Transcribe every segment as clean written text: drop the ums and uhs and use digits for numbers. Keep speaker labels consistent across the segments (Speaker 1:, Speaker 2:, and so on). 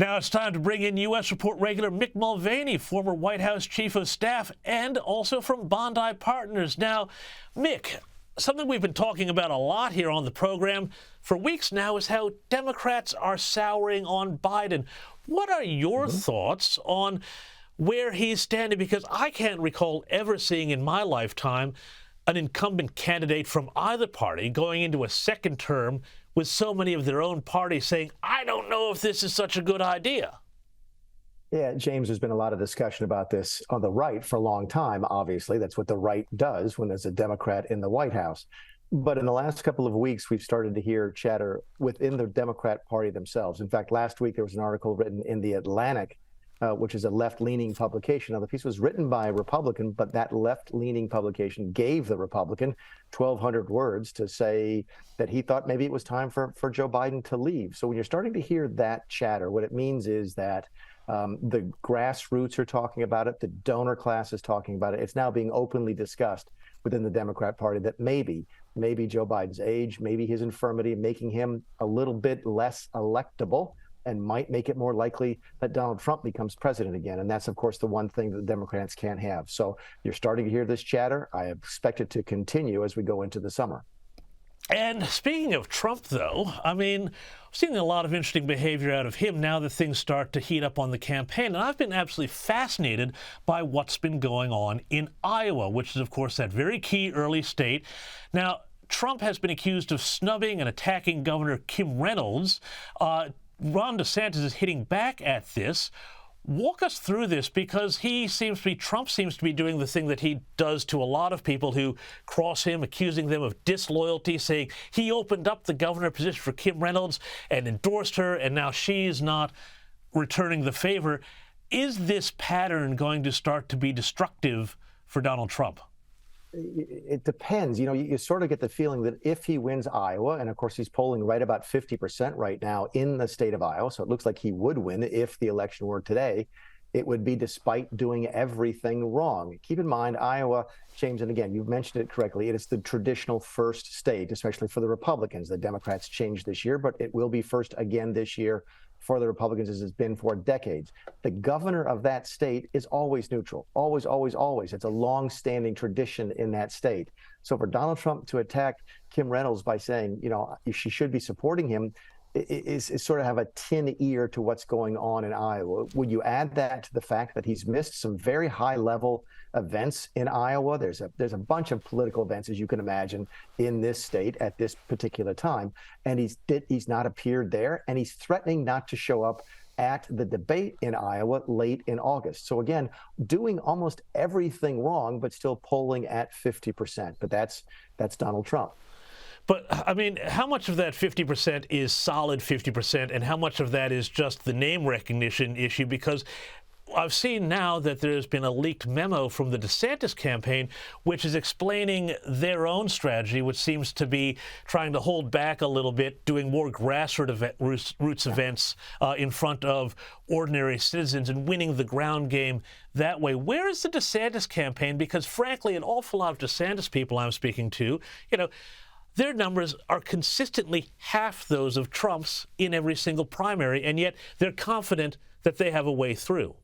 Speaker 1: Now it's time to bring in U.S. Report regular Mick Mulvaney, former White House Chief of Staff, and also from Bondi Partners. Now, Mick, something we've been talking about a lot here on the program for weeks now is how Democrats are souring on Biden. What are your thoughts on where he's standing? Because I can't recall ever seeing in my lifetime an incumbent candidate from either party going into a second term with so many of their own party saying, I don't know if this is such a good idea.
Speaker 2: Yeah, James, there's been a lot of discussion about this on the right for a long time. Obviously, that's what the right does when there's a Democrat in the White House. But in the last couple of weeks, we've started to hear chatter within the Democrat Party themselves. In fact, last week, there was an article written in The Atlantic, which is a left-leaning publication. Now, the piece was written by a Republican, but that left-leaning publication gave the Republican 1,200 words to say that he thought maybe it was time for Joe Biden to leave. So when you're starting to hear that chatter, what it means is that the grassroots are talking about it, the donor class is talking about it. It's now being openly discussed within the Democrat Party that maybe Joe Biden's age, maybe his infirmity, making him a little bit less electable, and might make it more likely that Donald Trump becomes president again. And that's, of course, the one thing that the Democrats can't have. So you're starting to hear this chatter. I expect it to continue as we go into the summer.
Speaker 1: And speaking of Trump, though, I mean, I'm seeing a lot of interesting behavior out of him now that things start to heat up on the campaign. And I've been absolutely fascinated by what's been going on in Iowa, which is, of course, that very key early state. Now, Trump has been accused of snubbing and attacking Governor Kim Reynolds. Ron DeSantis is hitting back at this. Walk us through this, because Trump seems to be doing the thing that he does to a lot of people who cross him, accusing them of disloyalty, saying he opened up the governor position for Kim Reynolds and endorsed her, and now she's not returning the favor. Is this pattern going to start to be destructive for Donald Trump?
Speaker 2: It depends. You sort of get the feeling that if he wins Iowa, and of course he's polling right about 50% right now in the state of Iowa, so it looks like he would win if the election were today, it would be despite doing everything wrong. Keep in mind, Iowa, James, and again, you've mentioned it correctly, it is the traditional first state, especially for the Republicans. The Democrats changed this year, but it will be first again this year for the Republicans, as it's been for decades. The governor of that state is always neutral, always, always, always. It's a long-standing tradition in that state. So for Donald Trump to attack Kim Reynolds by saying, she should be supporting him, is sort of have a tin ear to what's going on in Iowa. Would you add that to the fact that he's missed some very high-level events in Iowa? There's a bunch of political events, as you can imagine, in this state at this particular time, and he's not appeared there, and he's threatening not to show up at the debate in Iowa late in August. So again, doing almost everything wrong, but still polling at 50%. But that's Donald Trump.
Speaker 1: But, I mean, how much of that 50% is solid 50%, and how much of that is just the name recognition issue? Because I've seen now that there's been a leaked memo from the DeSantis campaign, which is explaining their own strategy, which seems to be trying to hold back a little bit, doing more grassroots events in front of ordinary citizens and winning the ground game that way. Where is the DeSantis campaign? Because, frankly, an awful lot of DeSantis people I'm speaking to, their numbers are consistently half those of Trump's in every single primary, and yet they're confident that they have a way through.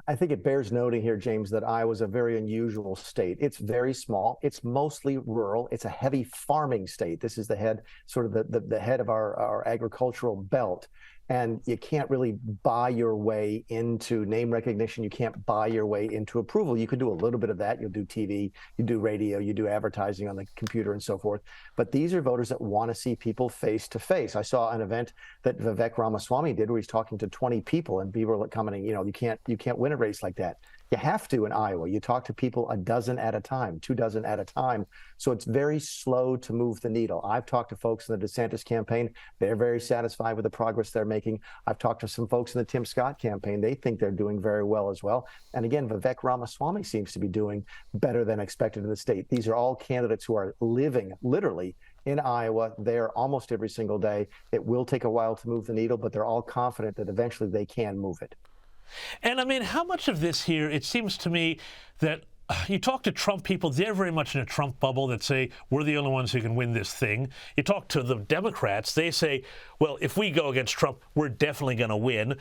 Speaker 2: I think it bears noting here, James, that Iowa's a very unusual state. It's very small. It's mostly rural. It's a heavy farming state. This is the head, sort of the head of our agricultural belt. And you can't really buy your way into name recognition. You can't buy your way into approval. You could do a little bit of that. You'll do TV, you do radio, you do advertising on the computer and so forth. But these are voters that want to see people face to face. I saw an event that Vivek Ramaswamy did where he's talking to 20 people, and people are commenting, you can't win a race like that. You have to in Iowa. You talk to people a dozen at a time, 24 at a time. So it's very slow to move the needle. I've talked to folks in the DeSantis campaign. They're very satisfied with the progress they're making. I've talked to some folks in the Tim Scott campaign. They think they're doing very well as well. And again, Vivek Ramaswamy seems to be doing better than expected in the state. These are all candidates who are living literally in Iowa there almost every single day. It will take a while to move the needle, but they're all confident that eventually they can move it.
Speaker 1: And I mean, how much of this here, it seems to me that you talk to Trump people, they're very much in a Trump bubble that say, we're the only ones who can win this thing. You talk to the Democrats, they say, well, if we go against Trump, we're definitely going to win.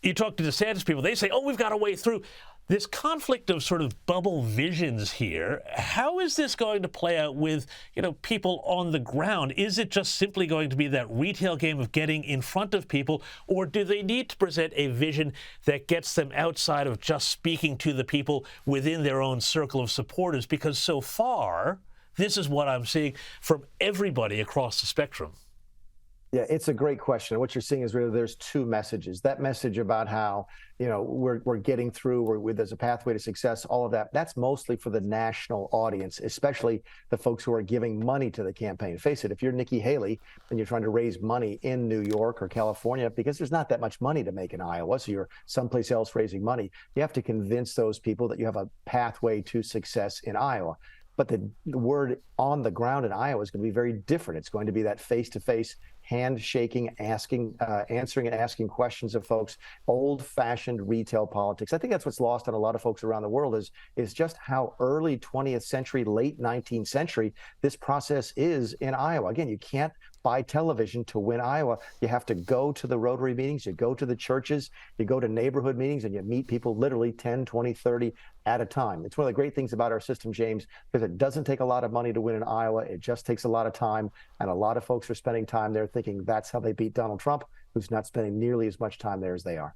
Speaker 1: You talk to DeSantis people, they say, oh, we've got a way through. This conflict of sort of bubble visions here, how is this going to play out with, people on the ground? Is it just simply going to be that retail game of getting in front of people, or do they need to present a vision that gets them outside of just speaking to the people within their own circle of supporters? Because so far, this is what I'm seeing from everybody across the spectrum.
Speaker 2: Yeah, it's a great question. What you're seeing is really there's two messages. That message about how, we're getting through, there's a pathway to success, all of that, that's mostly for the national audience, especially the folks who are giving money to the campaign. Face it, if you're Nikki Haley and you're trying to raise money in New York or California, because there's not that much money to make in Iowa, so you're someplace else raising money, you have to convince those people that you have a pathway to success in Iowa. But the word on the ground in Iowa is going to be very different. It's going to be that face-to-face, handshaking, answering and asking questions of folks, old-fashioned retail politics. I think that's what's lost on a lot of folks around the world is just how early 20th century, late 19th century this process is in Iowa. Again, you can't buy television to win Iowa. You have to go to the Rotary meetings, you go to the churches, you go to neighborhood meetings, and you meet people literally 10, 20, 30 at a time. It's one of the great things about our system, James, because it doesn't take a lot of money to win in Iowa. It just takes a lot of time, and a lot of folks are spending time there thinking that's how they beat Donald Trump, who's not spending nearly as much time there as they are.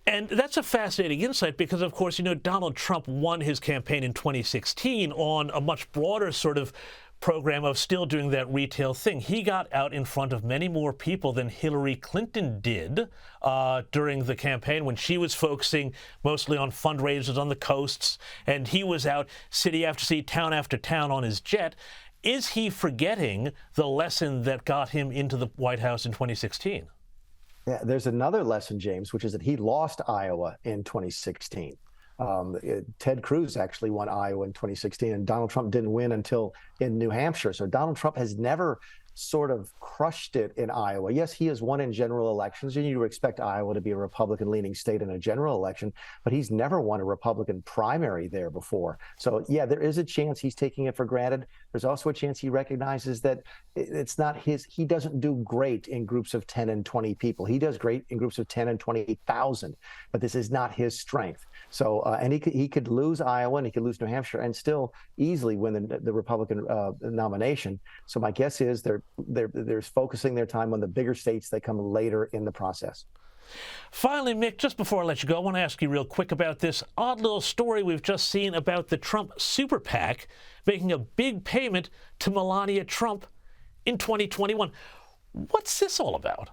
Speaker 1: And that's a fascinating insight because, of course, Donald Trump won his campaign in 2016 on a much broader sort of program of still doing that retail thing. He got out in front of many more people than Hillary Clinton did during the campaign when she was focusing mostly on fundraisers on the coasts, and he was out city after city, town after town on his jet. Is he forgetting the lesson that got him into the White House in 2016?
Speaker 2: Yeah, there's another lesson, James, which is that he lost Iowa in 2016. Ted Cruz actually won Iowa in 2016, and Donald Trump didn't win until in New Hampshire. So Donald Trump has never sort of crushed it in Iowa. Yes, he has won in general elections, and you would expect Iowa to be a Republican-leaning state in a general election, but he's never won a Republican primary there before. So, yeah, there is a chance he's taking it for granted. There's also a chance he recognizes that it's not he doesn't do great in groups of 10 and 20 people. He does great in groups of 10 and 20,000, but this is not his strength. So, and he could lose Iowa and he could lose New Hampshire and still easily win the Republican nomination. So my guess is they're focusing their time on the bigger states that come later in the process.
Speaker 1: Finally, Mick, just before I let you go, I want to ask you real quick about this odd little story we've just seen about the Trump super PAC making a big payment to Melania Trump in 2021. What's this all about?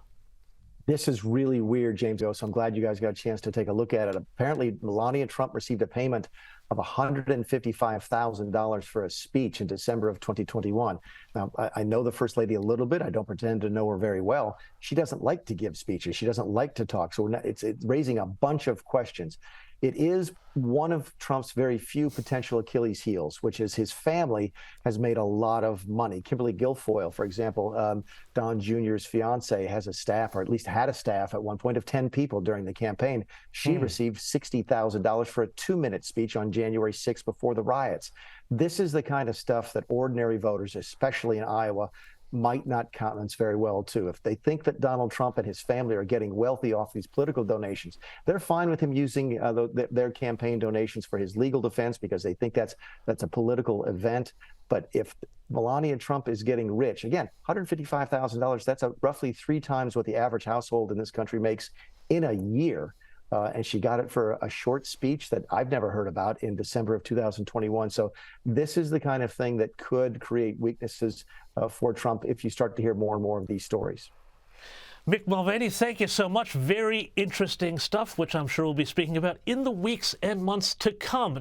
Speaker 2: This is really weird, James. So I'm glad you guys got a chance to take a look at it. Apparently, Melania Trump received a payment of $155,000 for a speech in December of 2021. Now, I know the First Lady a little bit. I don't pretend to know her very well. She doesn't like to give speeches. She doesn't like to talk. So it's raising a bunch of questions. It is one of Trump's very few potential Achilles heels, which is his family has made a lot of money. Kimberly Guilfoyle, for example, Don Jr.'s fiance, has a staff, or at least had a staff at one point, of 10 people during the campaign. She received $60,000 for a 2-minute speech on January 6th before the riots. This is the kind of stuff that ordinary voters, especially in Iowa, might not countenance very well, too. If they think that Donald Trump and his family are getting wealthy off these political donations, they're fine with him using their campaign donations for his legal defense because they think that's a political event. But if Melania Trump is getting rich, again, $155,000, that's roughly 3 times what the average household in this country makes in a year. And she got it for a short speech that I've never heard about in December of 2021. So this is the kind of thing that could create weaknesses for Trump if you start to hear more and more of these stories.
Speaker 1: Mick Mulvaney, thank you so much. Very interesting stuff, which I'm sure we'll be speaking about in the weeks and months to come.